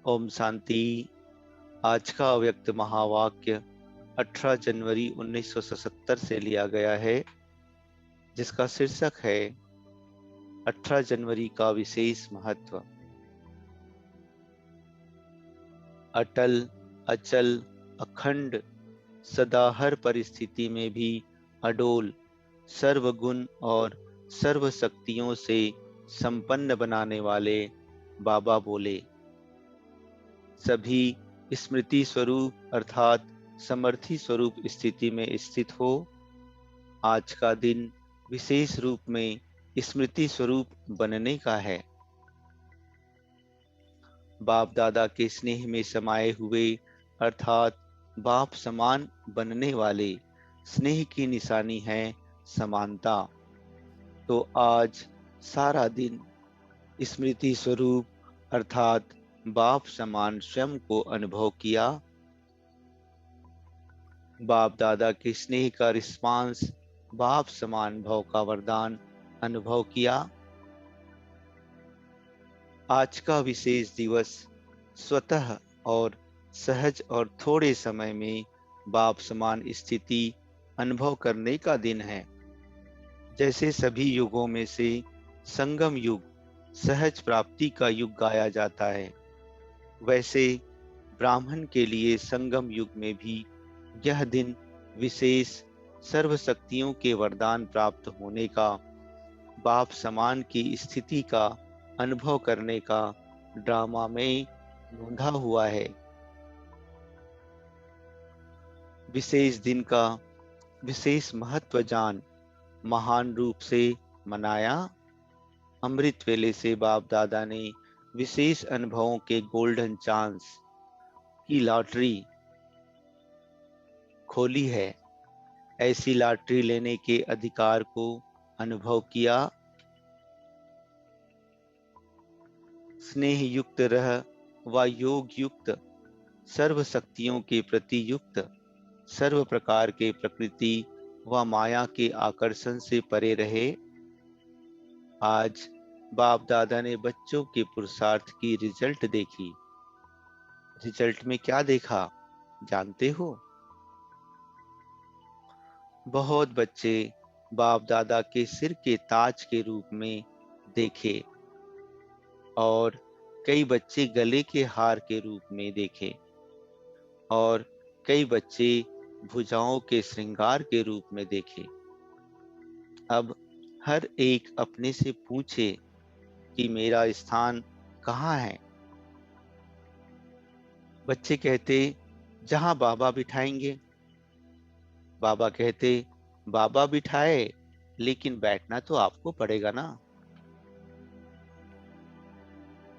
ओम शांति। आज का अव्यक्त महावाक्य 18 जनवरी 1977 से लिया गया है, जिसका शीर्षक है 18 जनवरी का विशेष महत्व। अटल, अचल, अखंड, सदा हर परिस्थिति में भी अडोल, सर्वगुण और सर्व शक्तियों से संपन्न बनाने वाले बाबा बोले, सभी स्मृति स्वरूप अर्थात समर्थी स्वरूप स्थिति में स्थित हो। आज का दिन विशेष रूप में स्मृति स्वरूप बनने का है। बाप दादा के स्नेह में समाये हुए अर्थात बाप समान बनने वाले स्नेह की निशानी है समानता। तो आज सारा दिन स्मृति स्वरूप अर्थात बाप समान स्वयं को अनुभव किया। बाप दादा के स्नेह का रिस्पांस, बाप समान भाव का वरदान अनुभव किया। आज का विशेष दिवस स्वतः और सहज और थोड़े समय में बाप समान स्थिति अनुभव करने का दिन है। जैसे सभी युगों में से संगम युग सहज प्राप्ति का युग गाया जाता है, वैसे ब्राह्मण के लिए संगम युग में भी यह दिन विशेष सर्व शक्तियों के वरदान प्राप्त होने का, बाप समान की स्थिति का अनुभव करने का ड्रामा में बंधा हुआ है। विशेष दिन का विशेष महत्व जान महान रूप से मनाया। अमृत वेले से बाप दादा ने विशेष अनुभवों के गोल्डन चांस की लॉटरी खोली है। ऐसी लॉटरी लेने के अधिकार को अनुभव किया। स्नेह युक्त रह व योग युक्त, सर्व शक्तियों के प्रति युक्त, सर्व प्रकार के प्रकृति व माया के आकर्षण से परे रहे। आज बाप दादा ने बच्चों के पुरुषार्थ की रिजल्ट देखी। रिजल्ट में क्या देखा जानते हो? बहुत बच्चे बाप दादा के सिर के ताज के रूप में देखे और कई बच्चे गले के हार के रूप में देखे और कई बच्चे भुजाओं के श्रृंगार के रूप में देखे। अब हर एक अपने से पूछे कि मेरा स्थान कहाँ है? बच्चे कहते जहां बाबा बिठाएंगे। बाबा कहते बाबा बिठाए, लेकिन बैठना तो आपको पड़ेगा ना।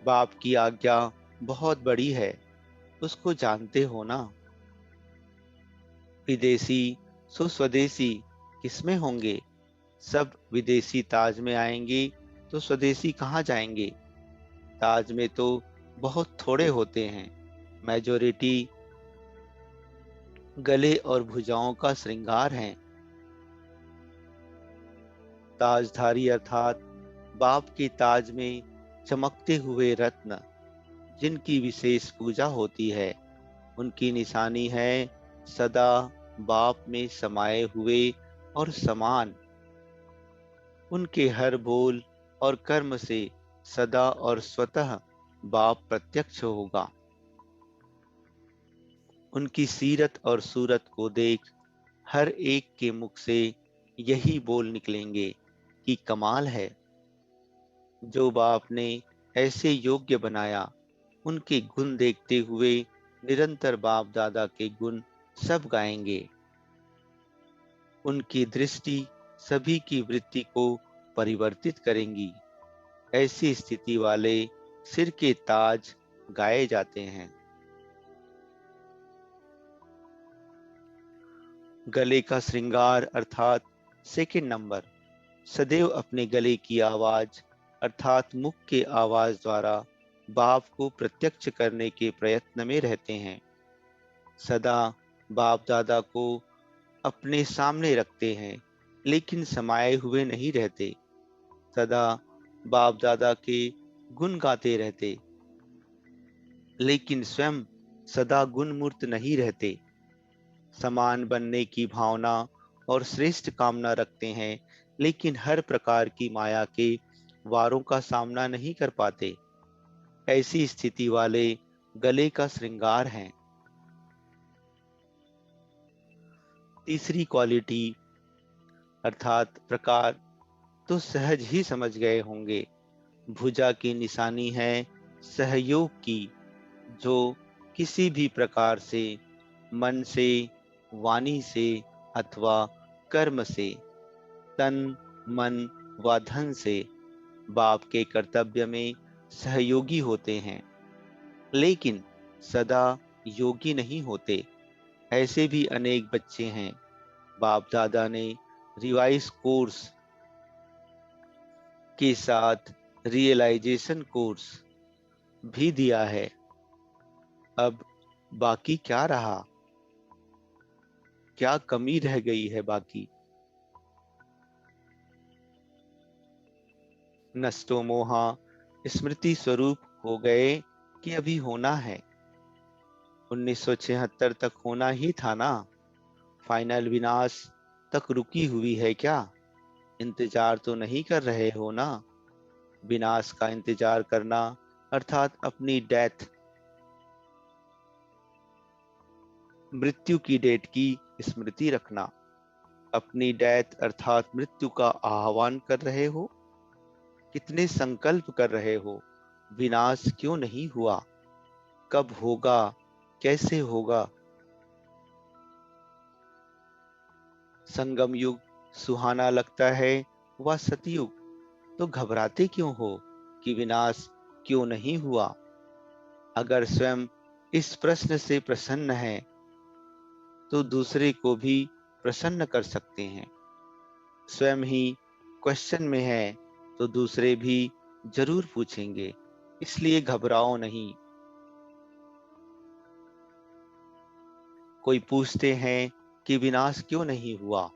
बाप की आज्ञा बहुत बड़ी है, उसको जानते हो ना। विदेशी सो स्वदेशी किसमें होंगे? सब विदेशी ताज में आएंगे तो स्वदेशी कहाँ जाएंगे? ताज में तो बहुत थोड़े होते हैं। मेजोरिटी गले और भुजाओं का श्रृंगार है। ताजधारी अर्थात बाप के ताज में चमकते हुए रत्न, जिनकी विशेष पूजा होती है, उनकी निशानी है सदा बाप में समाये हुए और समान। उनके हर बोल और कर्म से सदा और स्वतः बाप प्रत्यक्ष होगा। उनकी सीरत और सूरत को देख हर एक के मुख से यही बोल निकलेंगे कि कमाल है। जो बाप ने ऐसे योग्य बनाया, उनके गुण देखते हुए निरंतर बाप दादा के गुण सब गाएंगे। उनकी दृष्टि सभी की वृत्ति को परिवर्तित करेंगी। ऐसी स्थिति वाले सिर के ताज गाए जाते हैं। गले का श्रृंगार अर्थात सेकंड नंबर सदैव अपने गले की आवाज अर्थात मुख के आवाज द्वारा बाप को प्रत्यक्ष करने के प्रयत्न में रहते हैं। सदा बाप दादा को अपने सामने रखते हैं, लेकिन समाये हुए नहीं रहते। सदा बाप दादा के गुण गाते रहते। लेकिन स्वयं सदा गुणमूर्त नहीं रहते। समान बनने की भावना और श्रेष्ठ कामना रखते हैं, लेकिन हर प्रकार की माया के वारों का सामना नहीं कर पाते। ऐसी स्थिति वाले गले का श्रृंगार हैं। तीसरी क्वालिटी अर्थात प्रकार तो सहज ही समझ गए होंगे। भुजा की निशानी है सहयोग की, जो किसी भी प्रकार से, मन से, वाणी से अथवा कर्म से, तन, मन व धन से बाप के कर्तव्य में सहयोगी होते हैं, लेकिन सदा योगी नहीं होते। ऐसे भी अनेक बच्चे हैं। बाप दादा ने रिवाइज कोर्स के साथ रियलाइजेशन कोर्स भी दिया है। अब बाकी क्या रहा? क्या कमी रह गई है बाकी? नष्टो मोहा स्मृति स्वरूप हो गए कि अभी होना है। 1976 तक होना ही था ना। फाइनल विनाश तक रुकी हुई है क्या? इंतजार तो नहीं कर रहे हो ना? विनाश का इंतजार करना अर्थात अपनी डेथ, मृत्यु की डेट की स्मृति रखना। अपनी डेथ अर्थात मृत्यु का आह्वान कर रहे हो? कितने संकल्प कर रहे हो? विनाश क्यों नहीं हुआ? कब होगा? कैसे होगा? संगम युग सुहाना लगता है व सतयुग, तो घबराते क्यों हो कि विनाश क्यों नहीं हुआ? अगर स्वयं इस प्रश्न से प्रसन्न है, तो दूसरे को भी प्रसन्न कर सकते हैं। स्वयं ही क्वेश्चन में है, तो दूसरे भी जरूर पूछेंगे। इसलिए घबराओ नहीं। कोई पूछते हैं कि विनाश क्यों नहीं हुआ,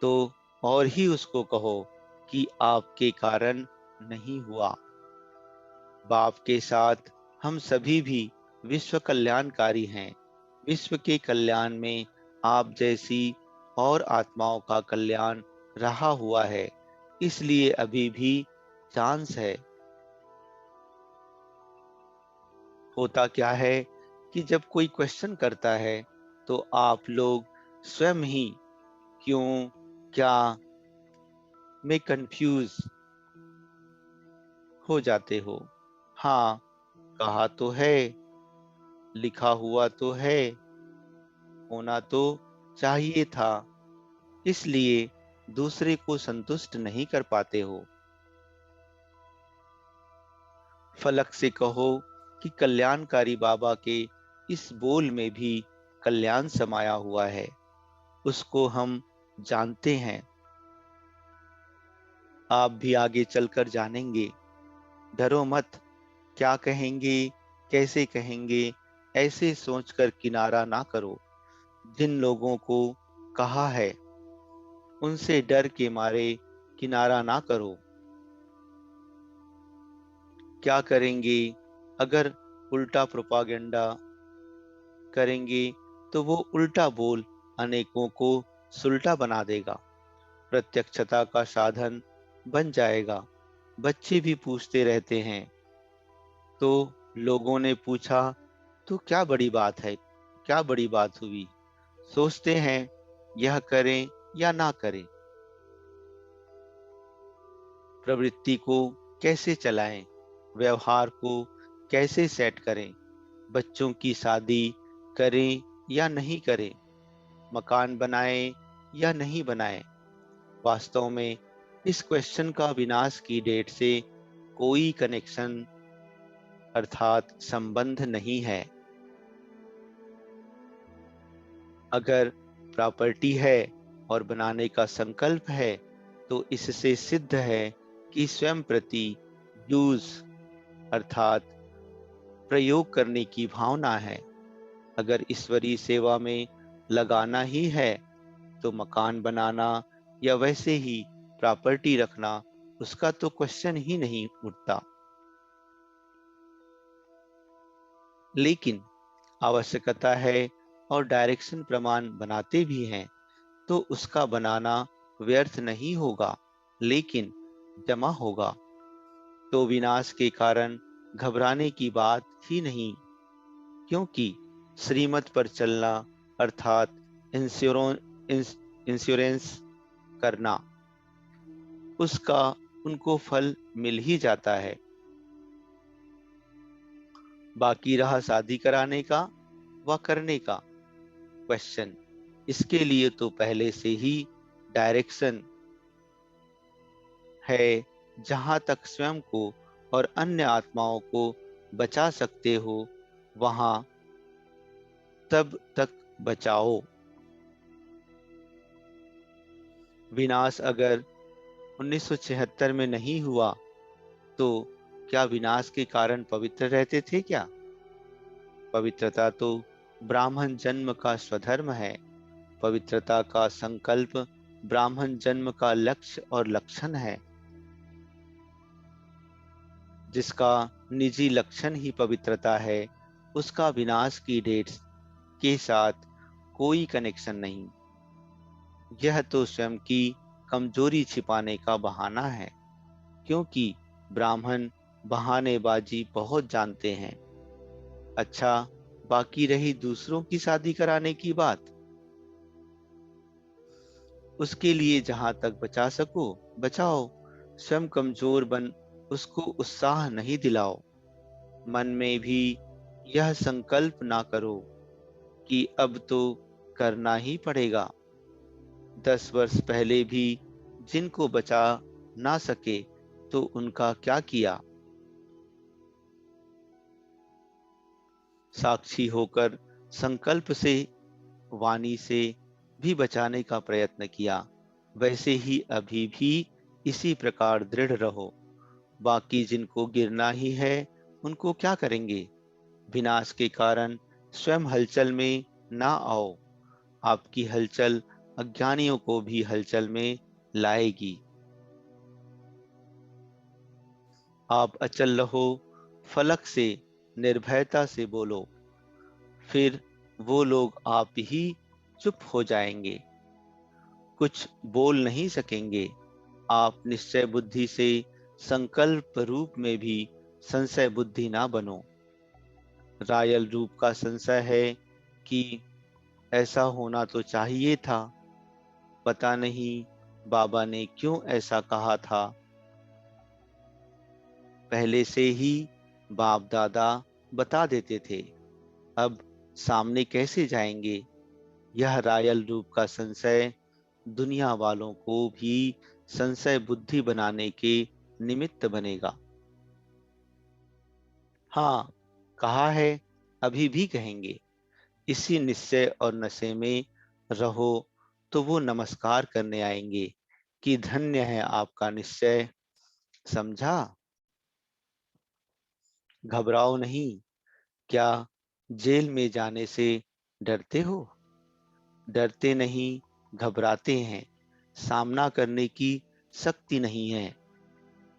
तो और ही उसको कहो कि आपके कारण नहीं हुआ। बाप के साथ हम सभी भी विश्व कल्याणकारी हैं। विश्व के कल्याण में आप जैसी और आत्माओं का कल्याण रहा हुआ है, इसलिए अभी भी चांस है। होता क्या है कि जब कोई क्वेश्चन करता है, तो आप लोग स्वयं ही क्यों, क्या में कंफ्यूज हो जाते हो। हाँ, कहा तो है, लिखा हुआ तो है, होना तो चाहिए था, इसलिए दूसरे को संतुष्ट नहीं कर पाते हो। फलक से कहो कि कल्याणकारी बाबा के इस बोल में भी कल्याण समाया हुआ है, उसको हम जानते हैं। आप भी आगे चलकर जानेंगे। डरो मत। क्या कहेंगे, कैसे कहेंगे, ऐसे सोचकर किनारा ना करो। जिन लोगों को कहा है, उनसे डर के मारे किनारा ना करो। क्या करेंगे? अगर उल्टा प्रोपागेंडा करेंगे, तो वो उल्टा बोल अनेकों को सुलटा बना देगा, प्रत्यक्षता का साधन बन जाएगा। बच्चे भी पूछते रहते हैं, तो लोगों ने पूछा तो क्या बड़ी बात है, क्या बड़ी बात हुई? सोचते हैं यह करें या ना करें, प्रवृत्ति को कैसे चलाएं, व्यवहार को कैसे सेट करें, बच्चों की शादी करें या नहीं करें, मकान बनाएं या नहीं बनाएं। वास्तव में इस क्वेश्चन का विनाश की डेट से कोई कनेक्शन अर्थात संबंध नहीं है। अगर प्रॉपर्टी है और बनाने का संकल्प है, तो इससे सिद्ध है कि स्वयं प्रति यूज अर्थात प्रयोग करने की भावना है। अगर ईश्वरीय सेवा में लगाना ही है, तो मकान बनाना या वैसे ही प्रॉपर्टी रखना, उसका तो क्वेश्चन ही नहीं उठता। लेकिन आवश्यकता है और डायरेक्शन प्रमाण बनाते भी हैं, तो उसका बनाना व्यर्थ नहीं होगा, लेकिन जमा होगा। तो विनाश के कारण घबराने की बात ही नहीं, क्योंकि श्रीमत पर चलना अर्थात इंश्योरेंस करना, उसका उनको फल मिल ही जाता है। बाकी रहा शादी कराने का व करने का क्वेश्चन, इसके लिए तो पहले से ही डायरेक्शन है। जहां तक स्वयं को और अन्य आत्माओं को बचा सकते हो, वहां तब तक बचाओ। विनाश अगर 1976 में नहीं हुआ, तो क्या विनाश के कारण पवित्र रहते थे क्या? पवित्रता तो ब्राह्मण जन्म का स्वधर्म है। पवित्रता का संकल्प ब्राह्मण जन्म का लक्ष्य और लक्षण है। जिसका निजी लक्षण ही पवित्रता है, उसका विनाश की डेट्स के साथ कोई कनेक्शन नहीं। यह तो स्वयं की कमजोरी छिपाने का बहाना है, क्योंकि ब्राह्मण बहानेबाजी बहुत जानते हैं। अच्छा, बाकी रही दूसरों की शादी कराने की बात, उसके लिए जहां तक बचा सको बचाओ। स्वयं कमजोर बन उसको उत्साह नहीं दिलाओ। मन में भी यह संकल्प ना करो कि अब तो करना ही पड़ेगा। 10 वर्ष पहले भी जिनको बचा ना सके, तो उनका क्या किया? साक्षी होकर संकल्प से, वाणी से भी बचाने का प्रयत्न किया। वैसे ही अभी भी इसी प्रकार दृढ़ रहो। बाकी जिनको गिरना ही है, उनको क्या करेंगे? विनाश के कारण स्वयं हलचल में ना आओ। आपकी हलचल अज्ञानियों को भी हलचल में लाएगी। आप अचल रहो, फलक से निर्भयता से बोलो, फिर वो लोग आप ही चुप हो जाएंगे, कुछ बोल नहीं सकेंगे। आप निश्चय बुद्धि से संकल्प रूप में भी संशय बुद्धि ना बनो। रायल रूप का संशय है कि ऐसा होना तो चाहिए था, पता नहीं बाबा ने क्यों ऐसा कहा था। पहले से ही बाप दादा बता देते थे, अब सामने कैसे जाएंगे? यह रायल रूप का संशय दुनिया वालों को भी संशय बुद्धि बनाने के निमित्त बनेगा। हाँ, कहा है, अभी भी कहेंगे। इसी निश्चय और नशे में रहो, तो वो नमस्कार करने आएंगे कि धन्य है आपका निश्चय। समझा? घबराओ नहीं। क्या जेल में जाने से डरते हो? डरते नहीं, घबराते हैं। सामना करने की शक्ति नहीं है।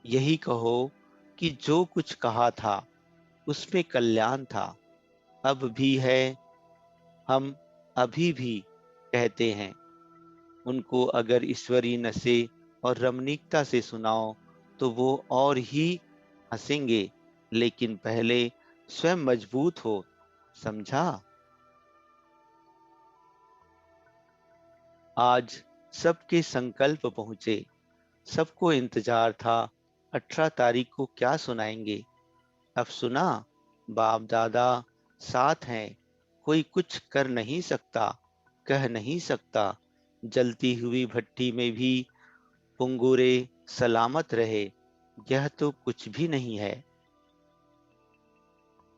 यही कहो कि जो कुछ कहा था उसमें कल्याण था, अब भी है। हम अभी भी कहते हैं। उनको अगर ईश्वरीय नशे और रमणीकता से सुनाओ, तो वो और ही हंसेंगे। लेकिन पहले स्वयं मजबूत हो। समझा? आज सबके संकल्प पहुंचे। सबको इंतजार था 18 तारीख को क्या सुनाएंगे। अब सुना, बाप दादा साथ हैं, कोई कुछ कर नहीं सकता, कह नहीं सकता। जलती हुई भट्टी में भी पुंगुरे सलामत रहे, यह तो कुछ भी नहीं है।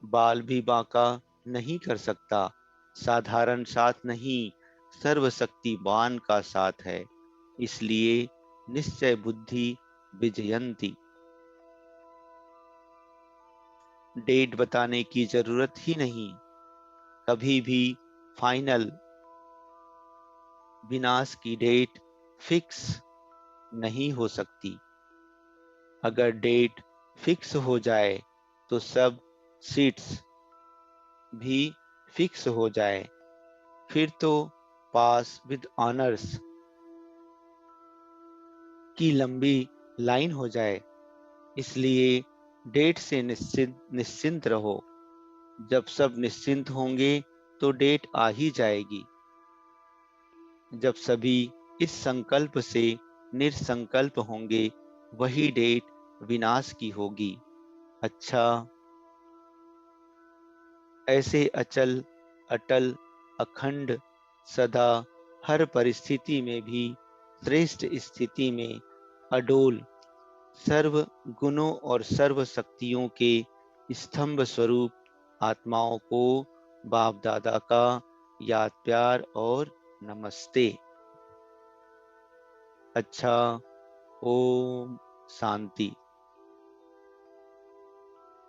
बाल भी बांका नहीं कर सकता, साधारण साथ नहीं, सर्वशक्तिवान का साथ है। इसलिए निश्चय बुद्धि विजयंती। डेट बताने की जरूरत ही नहीं। कभी भी फाइनल विनाश की डेट फिक्स नहीं हो सकती। अगर डेट फिक्स हो जाए, तो सब सीट्स भी फिक्स हो जाए, फिर तो पास विद ऑनर्स की लंबी लाइन हो जाए। इसलिए डेट से निश्चिंत रहो। जब सब निश्चिंत होंगे तो डेट आ ही जाएगी। जब सभी इस संकल्प से निसंकल्प होंगे, वही डेट विनाश की होगी। अच्छा, ऐसे अचल, अटल, अखंड, सदा, हर परिस्थिति में भी श्रेष्ठ स्थिति में अडोल, सर्व गुणों और सर्व शक्तियों के स्तंभ स्वरूप आत्माओं को बाप दादा का याद, प्यार और नमस्ते। अच्छा, ओम शांति।